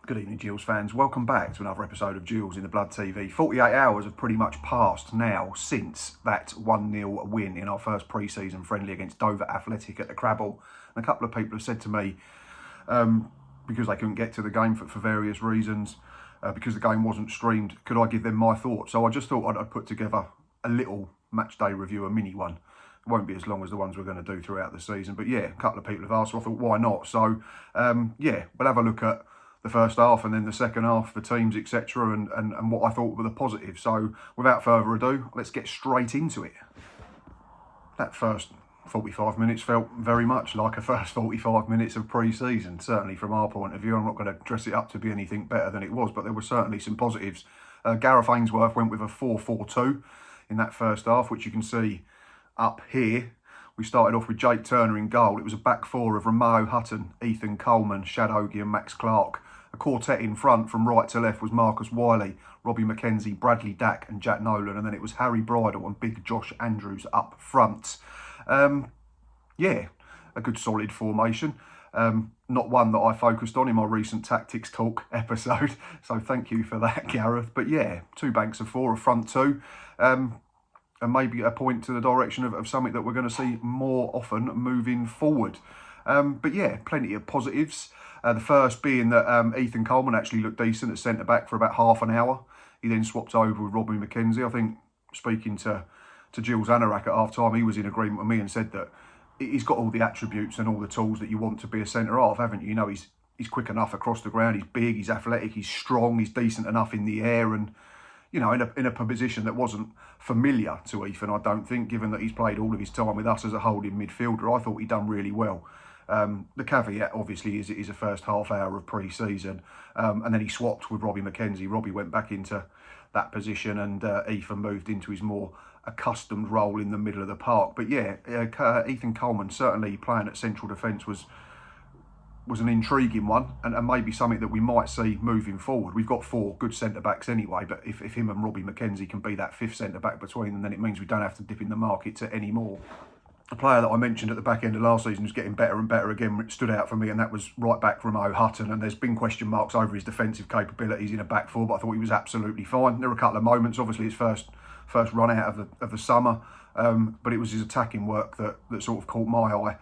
Good evening, Gills fans. Welcome back to another episode of Gills in the Blood TV. 48 hours have pretty much passed now since that 1-0 win in our first pre-season friendly against Dover Athletic at the Crabble. And a couple of people have said to me, because they couldn't get to the game for various reasons, because the game wasn't streamed, could I give them my thoughts? So I just thought I'd put together a little match day review, a mini one. It won't be as long as the ones we're going to do throughout the season. But yeah, a couple of people have asked, so I thought, why not? So yeah, we'll have a look at the first half and then the second half for teams, etc., and what I thought were the positives. So without further ado, let's get straight into it. That first 45 minutes felt very much like a first 45 minutes of pre-season, certainly from our point of view. I'm not going to dress it up to be anything better than it was, but there were certainly some positives. Gareth Ainsworth went with a 4-4-2 in that first half, which you can see up here. We started off with Jake Turner in goal. It was a back four of Romeo Hutton, Ethan Coleman, Shad Ogie and Max Clark. A quartet in front from right to left was Marcus Wiley, Robbie McKenzie, Bradley Dack and Jack Nolan. And then it was Harry Bridle and big Josh Andrews up front. Yeah, a good solid formation. Not one that I focused on in my recent Tactics Talk episode. So thank you for that, Gareth. But yeah, two banks of four, a front two. And maybe a point to the direction of something that we're going to see more often moving forward. But yeah, plenty of positives. The first being that Ethan Coleman actually looked decent at centre-back for about half an hour. He then swapped over with Robbie McKenzie. I think, speaking to Gilles Anorak at half-time, he was in agreement with me and said that he's got all the attributes and all the tools that you want to be a centre-half, haven't you? You know, he's quick enough across the ground, he's big, he's athletic, he's strong, he's decent enough in the air, and you know, in a position that wasn't familiar to Ethan, I don't think, given that he's played all of his time with us as a holding midfielder. I thought he'd done really well. The caveat, obviously, is it is a first half hour of pre-season, and then he swapped with Robbie McKenzie. Robbie went back into that position, and Ethan moved into his more accustomed role in the middle of the park. But yeah, Ethan Coleman certainly playing at central defence was an intriguing one, and maybe something that we might see moving forward. We've got four good centre-backs anyway, but if him and Robbie McKenzie can be that fifth centre-back between them, then it means we don't have to dip in the market to any more. A player that I mentioned at the back end of last season who's getting better and better again stood out for me, and that was right back Romeo Hutton. And there's been question marks over his defensive capabilities in a back four, but I thought he was absolutely fine. There were a couple of moments, obviously his first run out of the summer, but it was his attacking work that sort of caught my eye.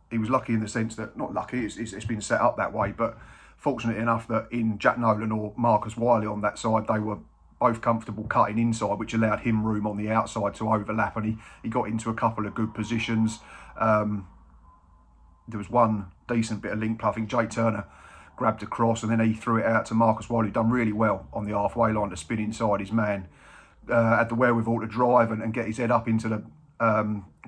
He was lucky in the sense that, not lucky, it's been set up that way, but fortunate enough that in Jack Nolan or Marcus Wiley on that side, they were both comfortable cutting inside, which allowed him room on the outside to overlap, and he got into a couple of good positions. There was one decent bit of link play. I think Jake Turner grabbed a cross and then he threw it out to Marcus Wiley, who done really well on the halfway line to spin inside his man. Had the wherewithal to drive and get his head up into the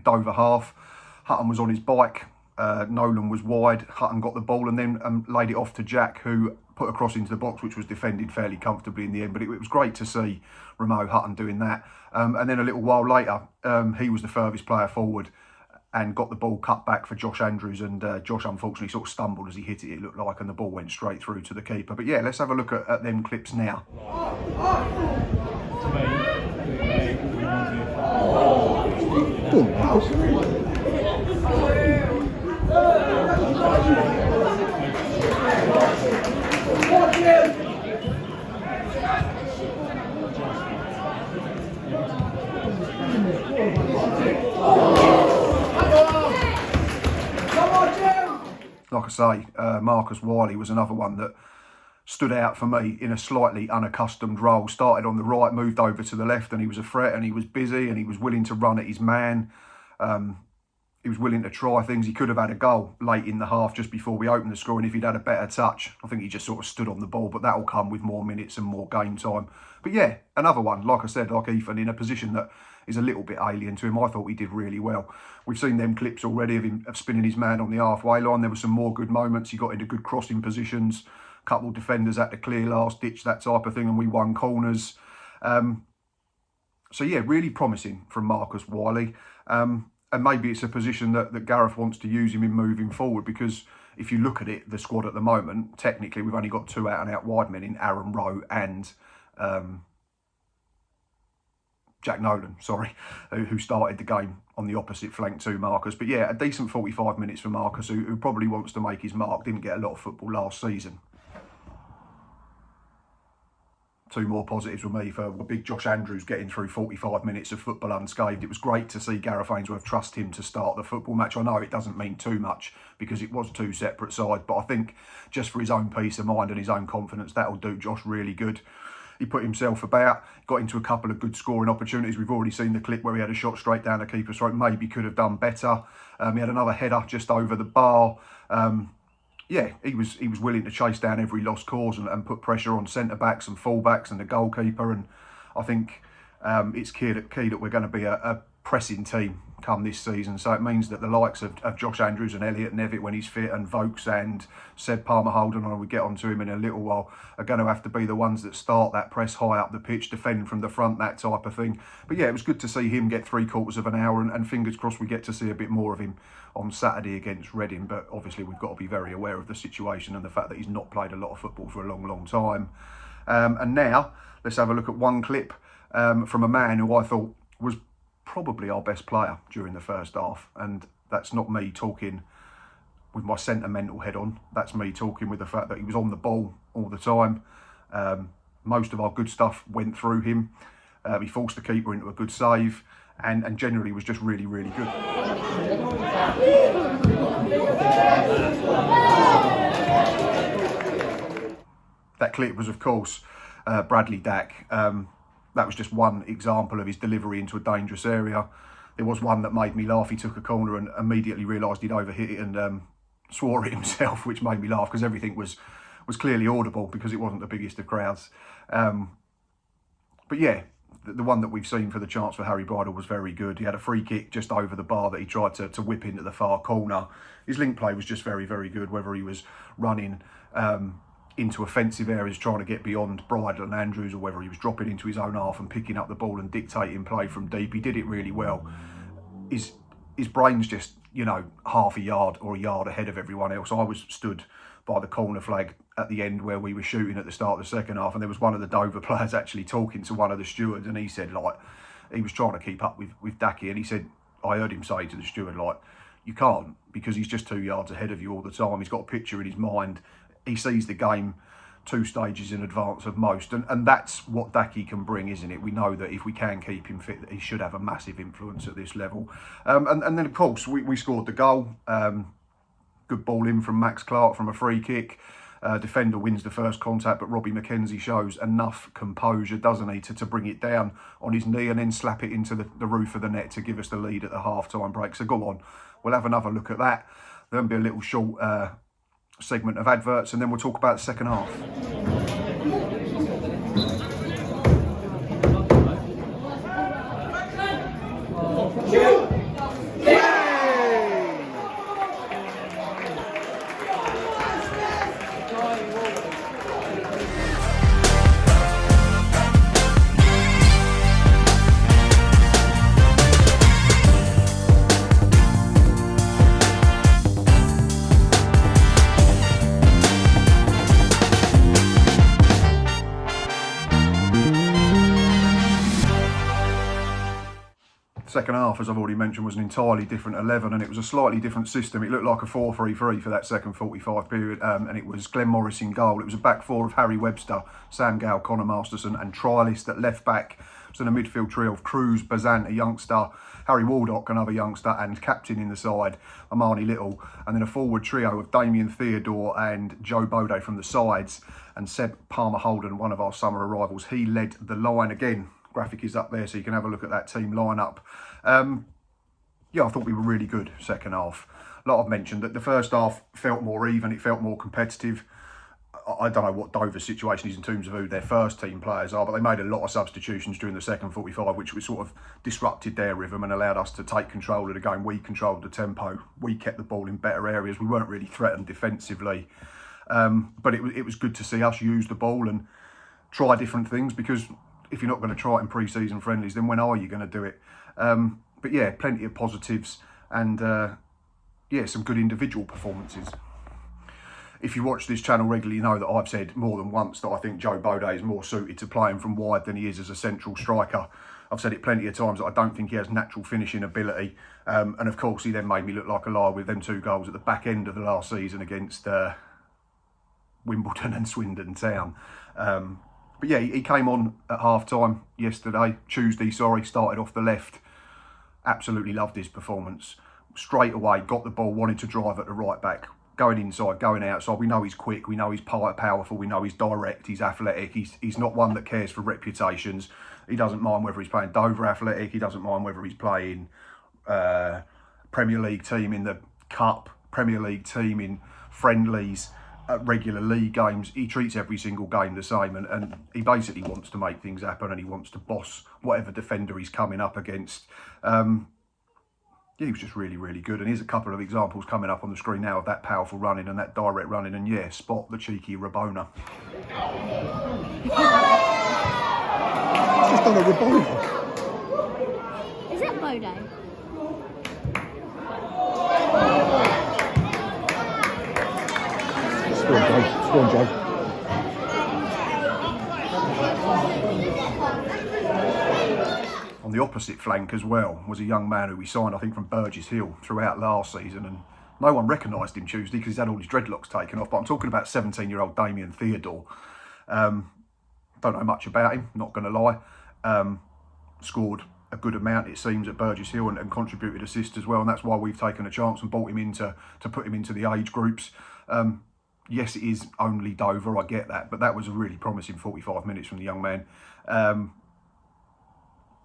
Dover half. Hutton was on his bike. Nolan was wide. Hutton got the ball and then laid it off to Jack, who put a cross into the box, which was defended fairly comfortably in the end. But it was great to see Romeo Hutton doing that. And then a little while later, he was the furthest player forward and got the ball cut back for Josh Andrews. And Josh unfortunately sort of stumbled as he hit it, it looked like, and the ball went straight through to the keeper. But yeah, let's have a look at them clips now. Like I say, Marcus Wiley was another one that stood out for me in a slightly unaccustomed role. Started on the right, moved over to the left, and he was a threat, and he was busy, and he was willing to run at his man. He was willing to try things. He could have had a goal late in the half just before we opened the score, and if he'd had a better touch, I think he just sort of stood on the ball, but that'll come with more minutes and more game time. But yeah, another one, like I said, like Ethan, in a position that is a little bit alien to him. I thought he did really well. We've seen them clips already of him spinning his man on the halfway line. There were some more good moments. He got into good crossing positions. A couple of defenders had to clear last ditch, that type of thing, and we won corners. So yeah, really promising from Marcus Wiley. And maybe it's a position that Gareth wants to use him in moving forward, because if you look at it, the squad at the moment, technically we've only got two out-and-out wide men in Aaron Rowe and Jack Nolan, sorry, who started the game on the opposite flank to Marcus. But yeah, a decent 45 minutes for Marcus, who probably wants to make his mark. Didn't get a lot of football last season. Two more positives with me for big Josh Andrews getting through 45 minutes of football unscathed. It was great to see Gareth Ainsworth trust him to start the football match. I know it doesn't mean too much because it was two separate sides, but I think just for his own peace of mind and his own confidence, that'll do Josh really good. He put himself about, got into a couple of good scoring opportunities. We've already seen the clip where he had a shot straight down the keeper's throat. Maybe could have done better. He had another header just over the bar. Yeah, he was willing to chase down every lost cause and put pressure on centre-backs and full-backs and the goalkeeper. And I think it's key that we're going to be a pressing team come this season. So it means that the likes of Josh Andrews and Elliot Nevitt when he's fit, and Vokes and Seb Palmer-Holden, and we'll get onto him in a little while, are going to have to be the ones that start that press high up the pitch, defend from the front, that type of thing. But yeah, it was good to see him get 3/4 of an hour, and fingers crossed we get to see a bit more of him on Saturday against Reading. But obviously we've got to be very aware of the situation and the fact that he's not played a lot of football for a long time. And now let's have a look at one clip from a man who I thought was probably our best player during the first half. And that's not me talking with my sentimental head on. That's me talking with the fact that he was on the ball all the time. Most of our good stuff went through him. He forced the keeper into a good save, and generally was just really good. That clip was, of course, Bradley Dack. That was just one example of his delivery into a dangerous area. There was one that made me laugh. He took a corner and immediately realised he'd overhit it and swore at himself, which made me laugh because everything was clearly audible because it wasn't the biggest of crowds. But yeah, the one that we've seen for the chance for Harry Bridle was very good. He had a free kick just over the bar that he tried to whip into the far corner. His link play was just very good, whether he was running into offensive areas trying to get beyond Bridle and Andrews, or whether he was dropping into his own half and picking up the ball and dictating play from deep. He did it really well. His brain's just, you know, half a yard or a yard ahead of everyone else. I was stood by the corner flag at the end where we were shooting at the start of the second half, and there was one of the Dover players actually talking to one of the stewards, and he said, like, he was trying to keep up with Dacky, and he said, I heard him say to the steward, like, you can't, because he's just 2 yards ahead of you all the time. He's got a picture in his mind. He sees the game 2 stages in advance of most, and that's what Dacky can bring, isn't it? We know that if we can keep him fit, that he should have a massive influence at this level. And then, of course, we scored the goal. Good ball in from Max Clark from a free kick. Defender wins the first contact, but Robbie McKenzie shows enough composure, doesn't he, to bring it down on his knee and then slap it into the roof of the net to give us the lead at the half-time break. So go on, we'll have another look at that. There'll be a little short segment of adverts, and then we'll talk about the second half. Second half, as I've already mentioned, was an entirely different 11, and it was a slightly different system. It looked like a 4-3-3 for that second 45 period, and it was Glenn Morris in goal. It was a back four of Harry Webster, Sam Gale, Connor Masterson and Trialist at left back. It was in a midfield trio of Cruz, Bazant, a youngster, Harry Waldock, another youngster, and captain in the side, Amani Little, and then a forward trio of Damien Theodore and Joe Bode from the sides, and Seb Palmer-Holden, one of our summer arrivals. He led the line again. Graphic is up there so you can have a look at that team lineup. Yeah, I thought we were really good second half. Like I've mentioned, that the first half felt more even, it felt more competitive. I don't know what Dover's situation is in terms of who their first team players are, but they made a lot of substitutions during the second 45, which was sort of disrupted their rhythm and allowed us to take control of the game. We controlled the tempo, we kept the ball in better areas, we weren't really threatened defensively. But it was good to see us use the ball and try different things, because if you're not going to try it in pre-season friendlies, then when are you going to do it? But yeah, plenty of positives and yeah, some good individual performances. If you watch this channel regularly, you know that I've said more than once that I think Joe Bode is more suited to playing from wide than he is as a central striker. I've said it plenty of times that I don't think he has natural finishing ability. And of course, he then made me look like a liar with them 2 goals at the back end of the last season against Wimbledon and Swindon Town. But yeah, he came on at half-time Tuesday, started off the left. Absolutely loved his performance. Straight away, got the ball, wanted to drive at the right back. Going inside, going outside. We know he's quick, we know he's powerful, we know he's direct, he's athletic. He's not one that cares for reputations. He doesn't mind whether he's playing Dover Athletic, he doesn't mind whether he's playing Premier League team in the Cup, Premier League team in friendlies, regular league games. He treats every single game the same, and he basically wants to make things happen, and he wants to boss whatever defender he's coming up against. Yeah, he was just really, really good. And here's a couple of examples coming up on the screen now of that powerful running and that direct running. And yeah, spot the cheeky Rabona. Just done a Rabona. Is it Bodo? Go on, Joe. On the opposite flank as well was a young man who we signed, I think, from Burgess Hill throughout last season, and no one recognised him Tuesday because he's had all his dreadlocks taken off. But I'm talking about 17-year-old Damien Theodore. Don't know much about him, not going to lie. Scored a good amount, it seems, at Burgess Hill and contributed assists as well, and that's why we've taken a chance and brought him in to put him into the age groups. Yes, it is only Dover, I get that, but that was a really promising 45 minutes from the young man.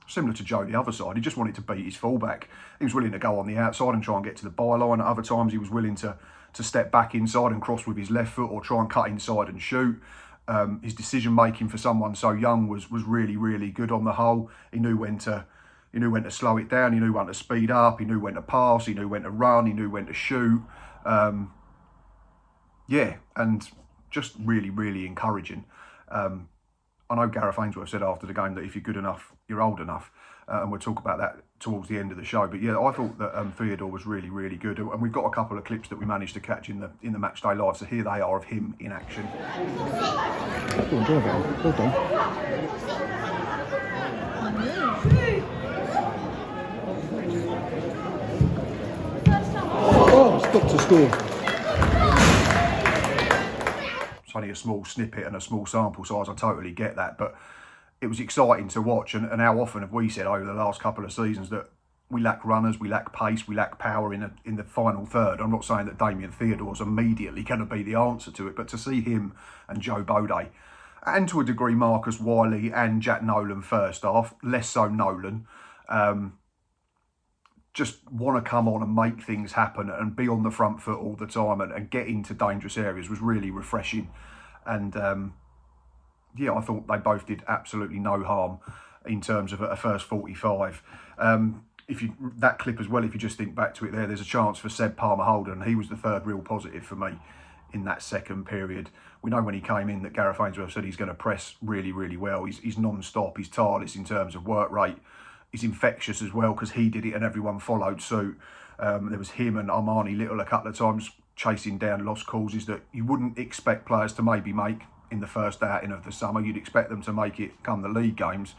Similar to Joe, the other side, he just wanted to beat his fullback. He was willing to go on the outside and try and get to the byline. At other times, he was willing to step back inside and cross with his left foot or try and cut inside and shoot. His decision making for someone so young was really, really good on the whole. He knew when to slow it down. He knew when to speed up. He knew when to pass. He knew when to run. He knew when to shoot. Yeah, and just really, really encouraging. I know Gareth Ainsworth said after the game that if you're good enough, you're old enough. And we'll talk about that towards the end of the show. But yeah, I thought that Theodore was really, really good. And we've got a couple of clips that we managed to catch in the Matchday Live. So here they are of him in action. Go on, drive it on. Well done. Oh, stop to score. It's only a small snippet and a small sample size, I totally get that, but it was exciting to watch. And how often have we said over the last couple of seasons that we lack runners, we lack pace, we lack power in the final third. I'm not saying that Damien Theodore's immediately going to be the answer to it, but to see him and Joe Bode, and to a degree Marcus Wiley and Jack Nolan first half, less so Nolan, just want to come on and make things happen and be on the front foot all the time and get into dangerous areas was really refreshing. And yeah, I thought they both did absolutely no harm in terms of a first 45. That clip as well, if you just think back to it there's a chance for Seb Palmer-Holden. He was the third real positive for me in that second period. We know when he came in that Gareth Ainsworth said he's going to press really, really well. He's non-stop, he's tireless in terms of work rate. He's infectious as well because he did it and everyone followed suit. There was him and Armani Little a couple of times chasing down lost causes that you wouldn't expect players to maybe make in the first outing of the summer. You'd expect them to make it come the league games.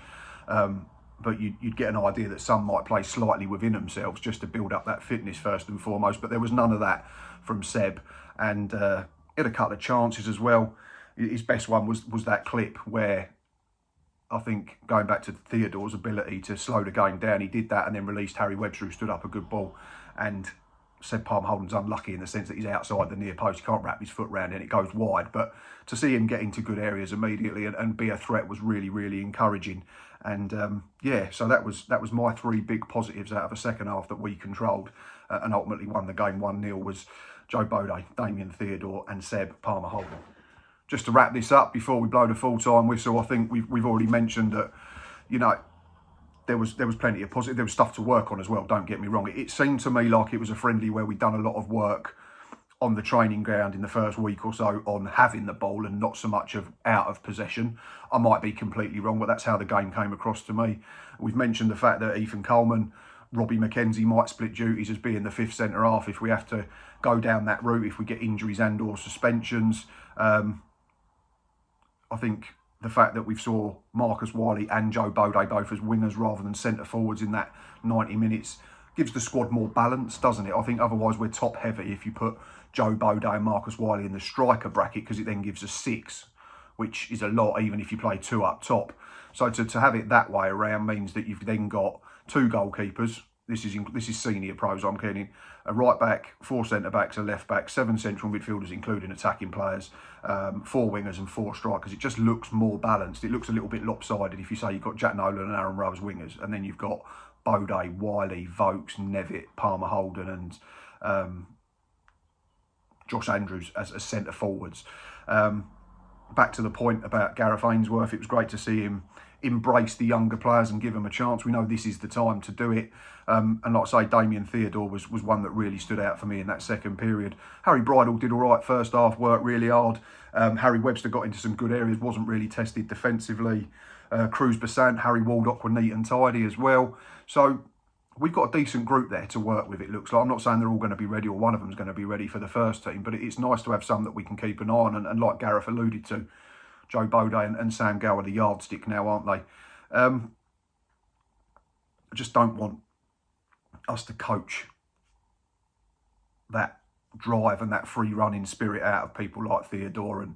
But you'd get an idea that some might play slightly within themselves just to build up that fitness first and foremost. But there was none of that from Seb. And he had a couple of chances as well. His best one was that clip where I think going back to Theodore's ability to slow the game down, he did that and then released Harry Webster, who stood up a good ball. And Seb Palmer-Holden's unlucky in the sense that he's outside the near post. He can't wrap his foot round it and it goes wide. But to see him get into good areas immediately and be a threat was really, really encouraging. And yeah, so that was my 3 big positives out of a second half that we controlled and ultimately won the game 1-0 was Joe Bode, Damien Theodore and Seb Palmer-Holden. Just to wrap this up before we blow the full-time whistle, I think we've already mentioned that, you know, there was plenty of positive. There was stuff to work on as well, don't get me wrong. It seemed to me like it was a friendly where we'd done a lot of work on the training ground in the first week or so on having the ball and not so much of out of possession. I might be completely wrong, but that's how the game came across to me. We've mentioned the fact that Ethan Coleman, Robbie McKenzie might split duties as being the 5th centre-half if we have to go down that route, if we get injuries and or suspensions. I think the fact that we saw Marcus Wiley and Joe Bode both as wingers rather than centre forwards in that 90 minutes gives the squad more balance, doesn't it? I think otherwise we're top heavy if you put Joe Bode and Marcus Wiley in the striker bracket, because it then gives us 6, which is a lot even if you play 2 up top. So to have it that way around means that you've then got 2 goalkeepers. This is senior pros, I'm kidding. A right back, 4 centre backs, a left back, 7 central midfielders, including attacking players, 4 wingers and 4 strikers. It just looks more balanced. It looks a little bit lopsided if you say you've got Jack Nolan and Aaron Rowe as wingers, and then you've got Bode, Wiley, Vokes, Nevitt, Palmer Holden, and Josh Andrews as centre forwards. Back to the point about Gareth Ainsworth, it was great to see him embrace the younger players and give them a chance. We know this is the time to do it. And like I say, Damien Theodore was one that really stood out for me in that second period. Harry Bridle did all right first half, worked really hard. Harry Webster got into some good areas, wasn't really tested defensively. Cruz Basant, Harry Waldock were neat and tidy as well. So we've got a decent group there to work with, it looks like. I'm not saying they're all going to be ready or one of them's going to be ready for the first team, but it's nice to have some that we can keep an eye on. And like Gareth alluded to, Joe Bode and Sam Gow are the yardstick now, aren't they? I just don't want us to coach that drive and that free running spirit out of people like Theodore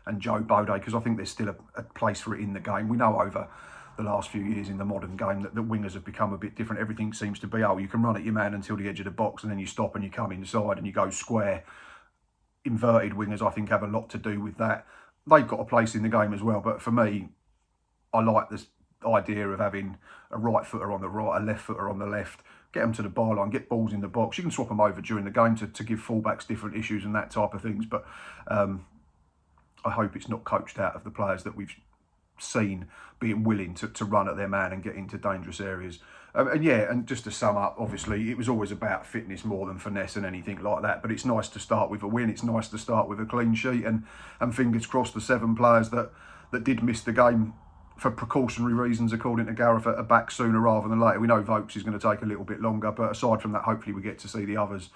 and Joe Bode, because I think there's still a place for it in the game. We know over the last few years in the modern game that the wingers have become a bit different. Everything seems to be, oh, you can run at your man until the edge of the box and then you stop and you come inside and you go square. Inverted wingers, I think, have a lot to do with that. They've got a place in the game as well, but for me, I like this idea of having a right footer on the right, a left footer on the left, get them to the byline, get balls in the box. You can swap them over during the game to give fullbacks different issues and that type of things, but I hope it's not coached out of the players that we've seen being willing to run at their man and get into dangerous areas. And just to sum up, obviously it was always about fitness more than finesse and anything like that, but it's nice to start with a win. It's nice to start with a clean sheet, and fingers crossed the 7 players that did miss the game for precautionary reasons, according to Gareth, are back sooner rather than later. We know Vokes is going to take a little bit longer, but aside from that, hopefully we get to see the others,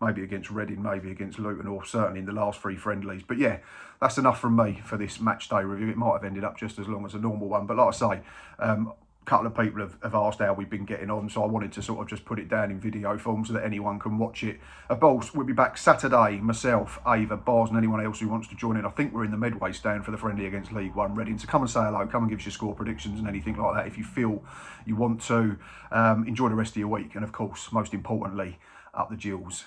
maybe against Reading, maybe against Luton, or certainly in the last 3 friendlies. But yeah, that's enough from me for this match day review. It might have ended up just as long as a normal one, but like I say, a couple of people have asked how we've been getting on, so I wanted to sort of just put it down in video form so that anyone can watch it. Balls, we'll be back Saturday, myself, Ava, Bars, and anyone else who wants to join in. I think we're in the Medway stand for the friendly against League One Reading, so come and say hello, come and give us your score predictions and anything like that if you feel you want to. Enjoy the rest of your week, and of course, most importantly, up the Gills.